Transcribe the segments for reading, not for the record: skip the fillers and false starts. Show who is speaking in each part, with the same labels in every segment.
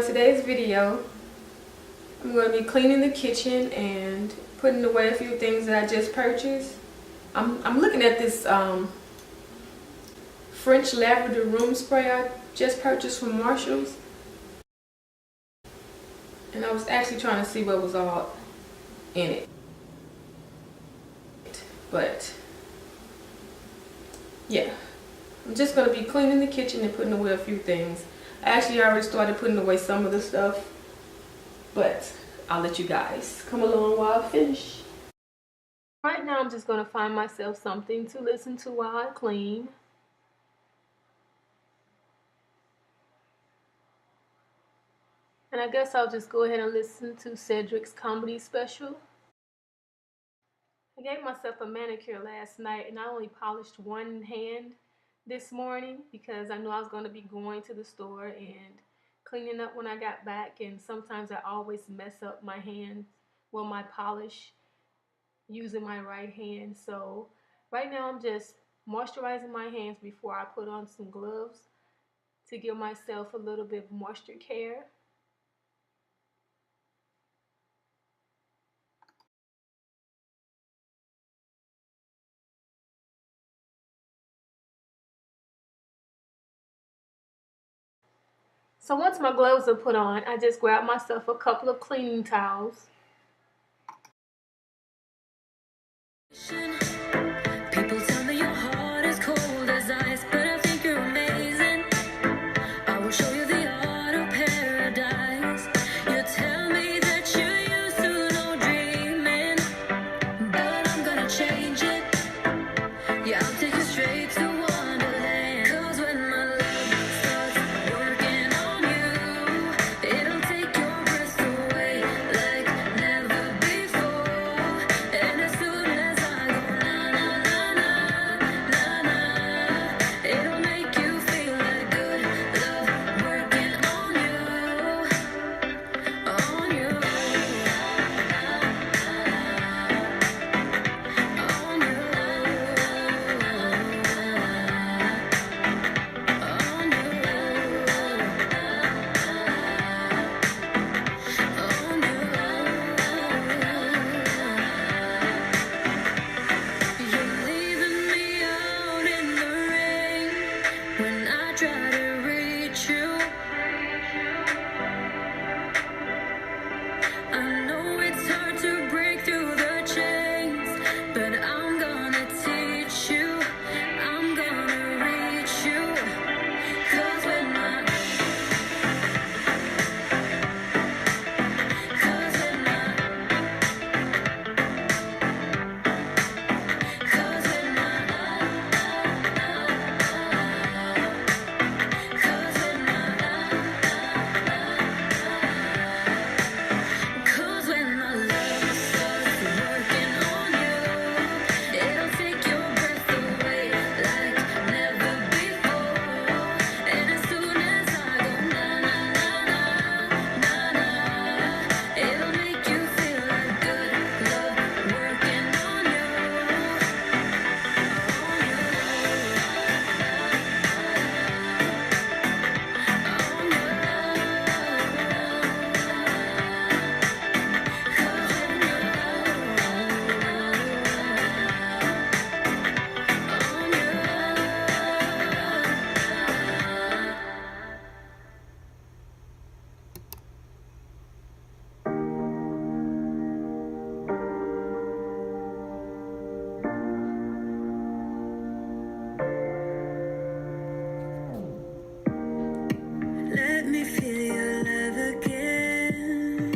Speaker 1: in today's video, I'm going to be cleaning the kitchen and putting away a few things that I just purchased. I'm looking at this French lavender room spray I just purchased from Marshall's. And I was actually trying to see what was all in it. But yeah, I'm just going to be cleaning the kitchen and putting away a few things. I actually already started putting away some of the stuff, but I'll let you guys come along while I finish. Right now I'm just going to find myself something to listen to while I clean. And I guess I'll just go ahead and listen to Cedric's comedy special. I gave myself a manicure last night and I only polished one hand this morning because I knew I was going to be going to the store and cleaning up when I got back, and sometimes I always mess up my hands, well, my polish, using my right hand. So right now I'm just moisturizing my hands before I put on some gloves to give myself a little bit of moisture care. So once my gloves are put on, I just grab myself a couple of cleaning towels.
Speaker 2: People tell me your heart is cold as ice, but I think you're amazing. I will show you the art of paradise. You tell me that you're used to no dreaming, but I'm gonna change it. Yeah, I'll take you straight to Wonderland. 'Cause when my love starts working on you, it'll take your breath away like never before. And as soon as I go na na na na na na, it'll make you feel like good love working on you, on you, on you. You're leaving me out in the rain when I try to reach you. I know it's hard to break through the chains, but I'm gonna teach you. I'm gonna reach you. 'Cause when my Cause when my Cause when my Cause when Cause when my love starts working on you, it'll take your breath away like never before. And as soon as I go na na na na na na, it'll make you feel like good love working on you, let me feel your love again.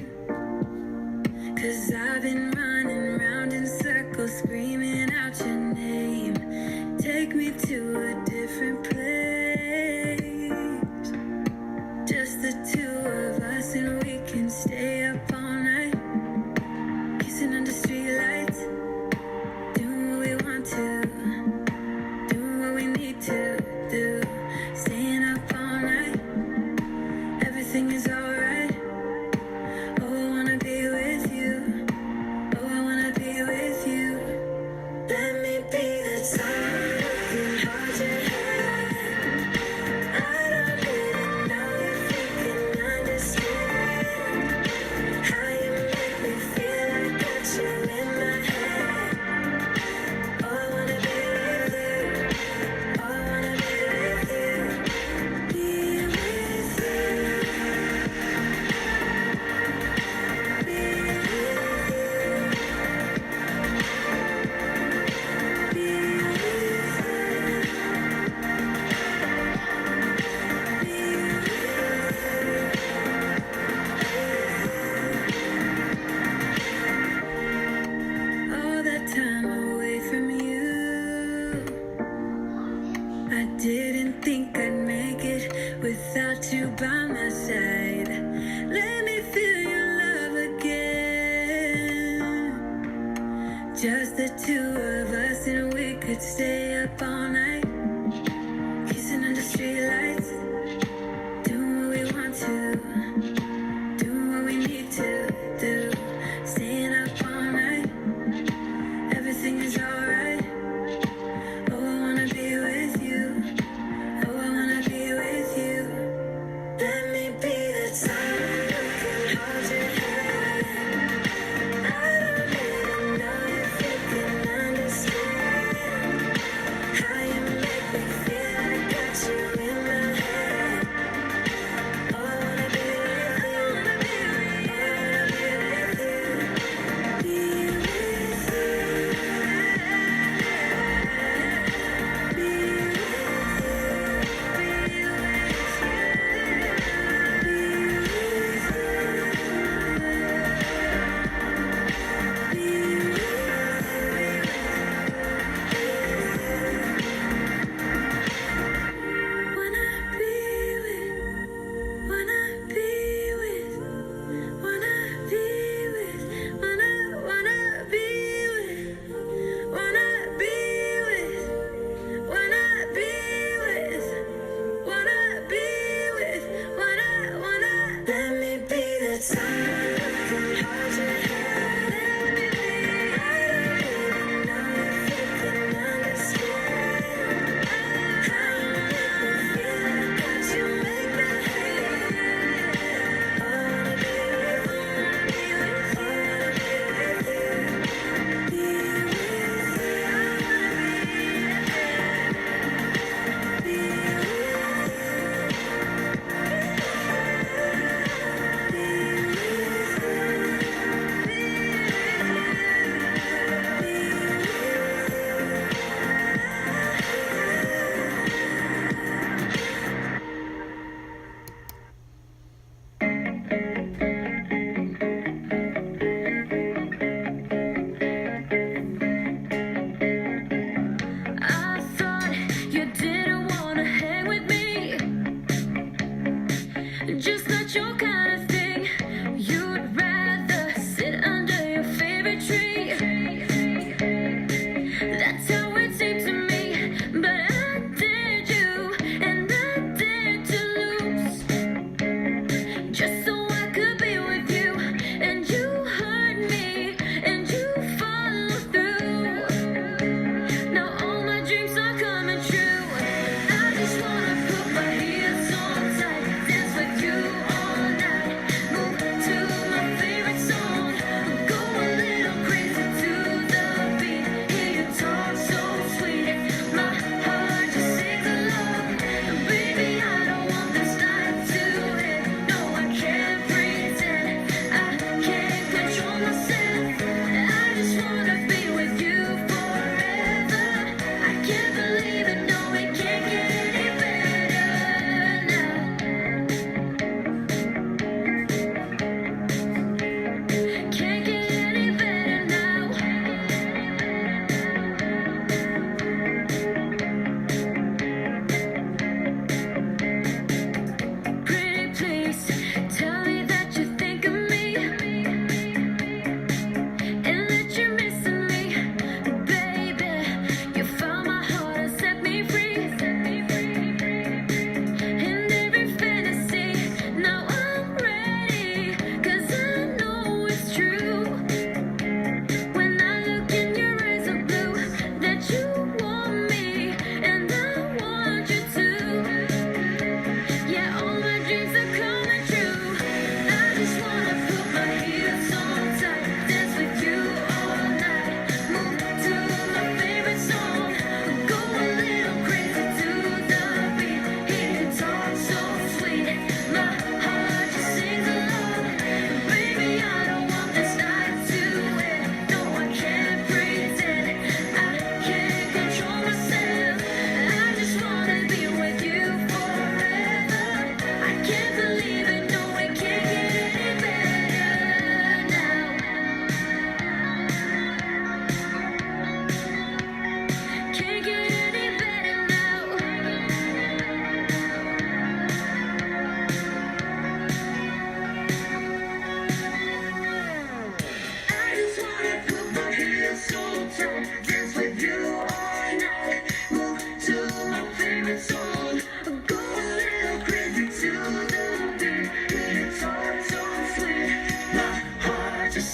Speaker 2: 'Cause I've been running round in circles, screaming out your name. Take me to a different place, just the two of us, and we can stay up all night, kissing under streetlights, doing what we want to, doing what we need to do, staying up all night. Everything is alright. Oh, I wanna be with you. Oh, I wanna be with you. Let me be the time you hold your hand. I don't even know if you can understand. Let me feel your love again. Just the two of us, and we could stay up all night, kissing under streetlights, doing what we want to, doing what we need to do, staying up all night. Everything is alright. Oh, I wanna be with you. Oh, I wanna be with you. Let me be the time who can hold your hand. I don't even know if you can understand how you make me feel. I got you in my head. Oh, I wanna be with you. I wanna be with you. Be with you. Be Let me be the time who can hold your hand. I don't even know if you can understand how you make me feel. I got you make me feel. I wanna be with you. I wanna be with you. Be with you. I wanna be with you. I thought you didn't wanna hang with me, just not your kind of thing. You'd rather sit under your favorite tree. That's how it seemed to me, but I dared you, and I dared to lose, just so I could be with you. And you hurt me, and you followed through. Now all my dreams are coming true. I just wanna put my heels on tight, dance with you all night.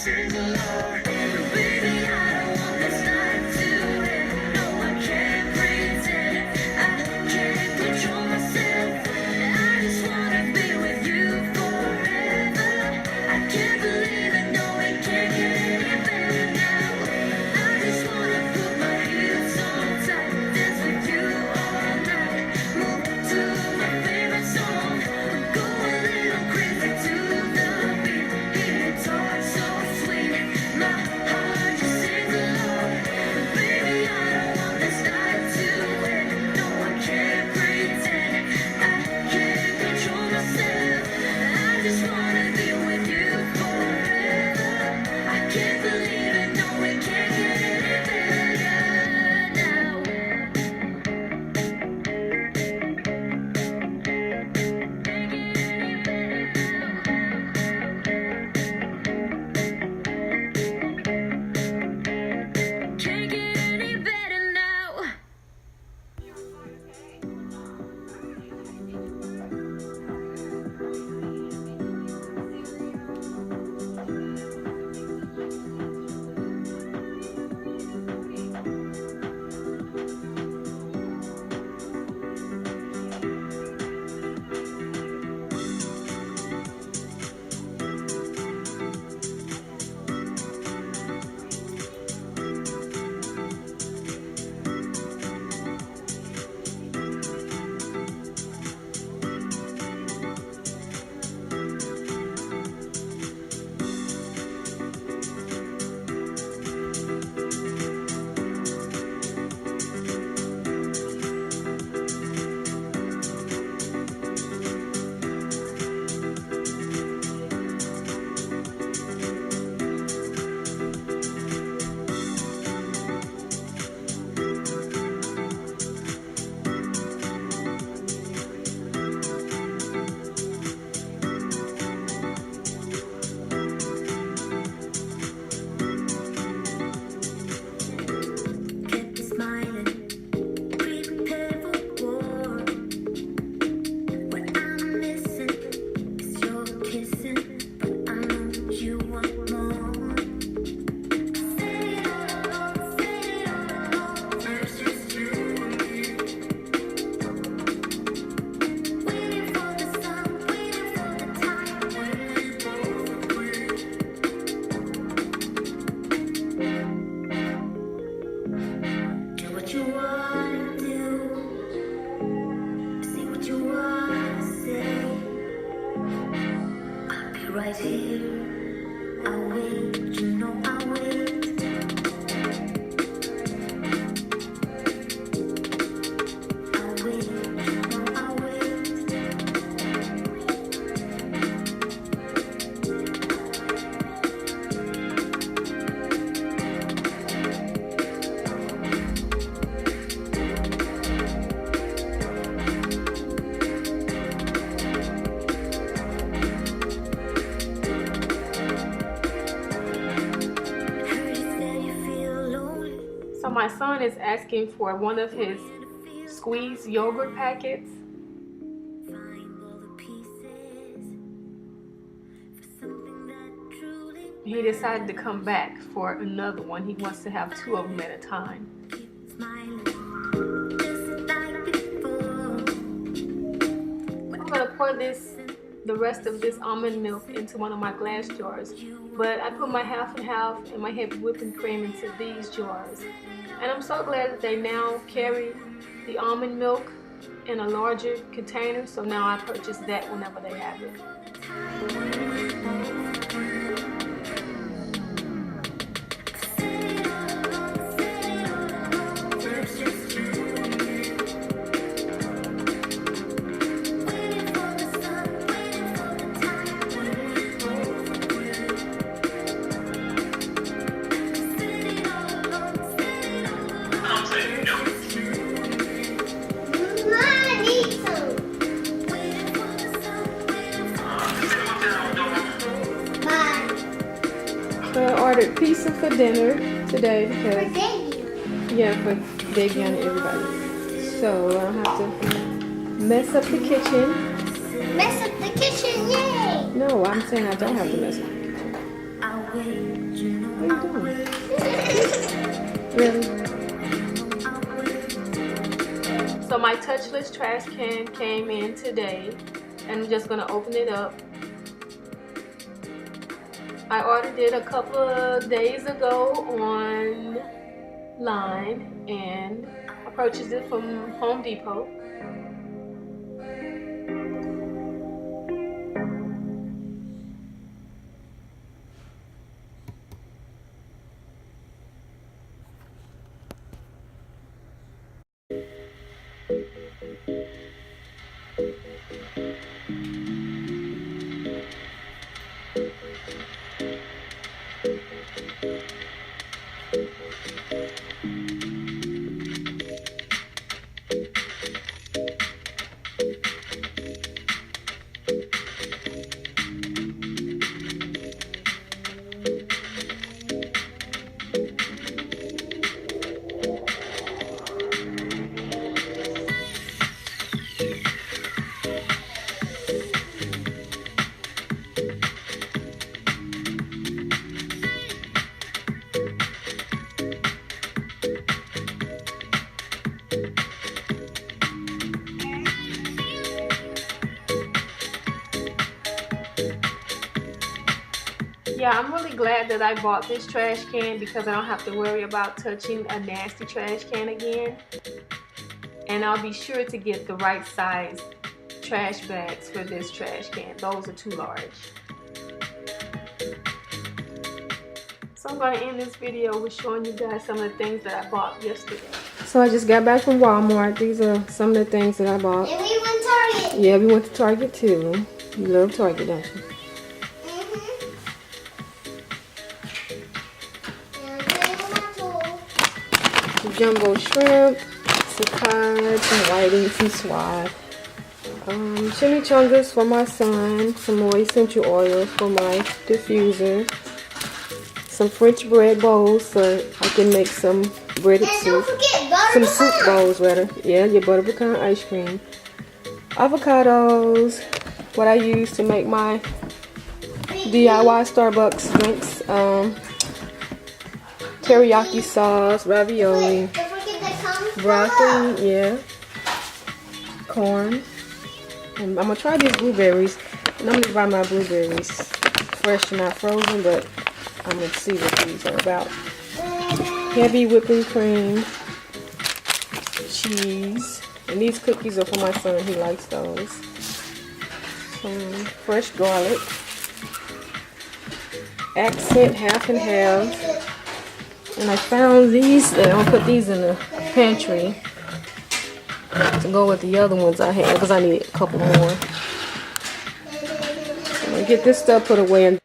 Speaker 2: sings along. Baby, I don't want this night to end. No, I can't pretend. I can't control myself. I just wanna be with you forever. I can't believe it, no, it can't get any better now. I just wanna put my heels on tight, dance with you all night, move to my favorite song, go a little crazy to the beat, hear it talk so sweet, my heart just sings along. Baby, I don't want this night to end. No, I can't pretend. I can't control myself. I just wanna be with you forever. I can't believe it. No, it can't get any better now. Can't get any better now. Kept smiling, prepare for war. What I'm missing is your kissing, but I know you want more. Say it all along. There's just you and me. Waiting for the sun, waiting for the time when we both agree. Do what you wanna do, say what you wanna say. I'll be right here. I'll wait, you know I'll wait. I'll wait, you know I'll wait. Heard you say you feel lonely.
Speaker 1: So my son is asking for one of his squeezed yogurt packets.
Speaker 2: Find all the pieces for something that truly
Speaker 1: He decided to come back for another one. He wants to have two of them at a time.
Speaker 2: keeps smiling. Just like before.
Speaker 1: I'm gonna pour the rest of this almond milk into one of my glass jars, but I put my half and half and my heavy whipping cream into these jars. And I'm so glad that they now carry the almond milk in a larger container, so now I purchase that whenever they have it.
Speaker 2: There's just you and me. Waiting for the sun, waiting for the time when we both agree. Sitting all alone, sitting all alone.
Speaker 3: I'm saying no.
Speaker 2: There's just you and me.
Speaker 4: I need some.
Speaker 2: Waiting for the sun, waiting for
Speaker 4: Bye.
Speaker 1: So I ordered pizza for dinner today
Speaker 4: For
Speaker 1: because,
Speaker 4: Davey.
Speaker 1: yeah, for Davion and everybody. So I don't have to mess up the kitchen.
Speaker 4: Mess up the kitchen, yay!
Speaker 1: No, I'm saying I don't have to mess up the kitchen. Really? So my touchless trash can came in today, and I'm just gonna open it up. I ordered it a couple of days ago online, and I purchased it from Home Depot. Yeah, I'm really glad that I bought this trash can because I don't have to worry about touching a nasty trash can again. And I'll be sure to get the right size trash bags for this trash can. Those are too large. So I'm going to end this video with showing you guys some of the things that I bought yesterday. So I just got back from Walmart. These are some of the things that I bought.
Speaker 4: And we went to Target.
Speaker 1: Yeah, we went to Target too. You love Target, don't you? Jumbo shrimp, some cards, some whiting, some swab, chimichangas for my son, some more essential oils for my diffuser, some French bread bowls so I can make some breaded soup, some soup bowls rather, yeah, your butter pecan ice cream, avocados, what I use to make my DIY Starbucks drinks, teriyaki sauce, ravioli, broccoli, yeah, corn. And I'm gonna try these blueberries. I normally buy my blueberries fresh, not frozen, but I'm gonna see what these are about. Heavy whipping cream, cheese, and these cookies are for my son. He likes those. Some fresh garlic, accent half and half. And I found these, I'm going to put these in the pantry to go with the other ones I had because I need a couple more. So I'm going to get this stuff put away.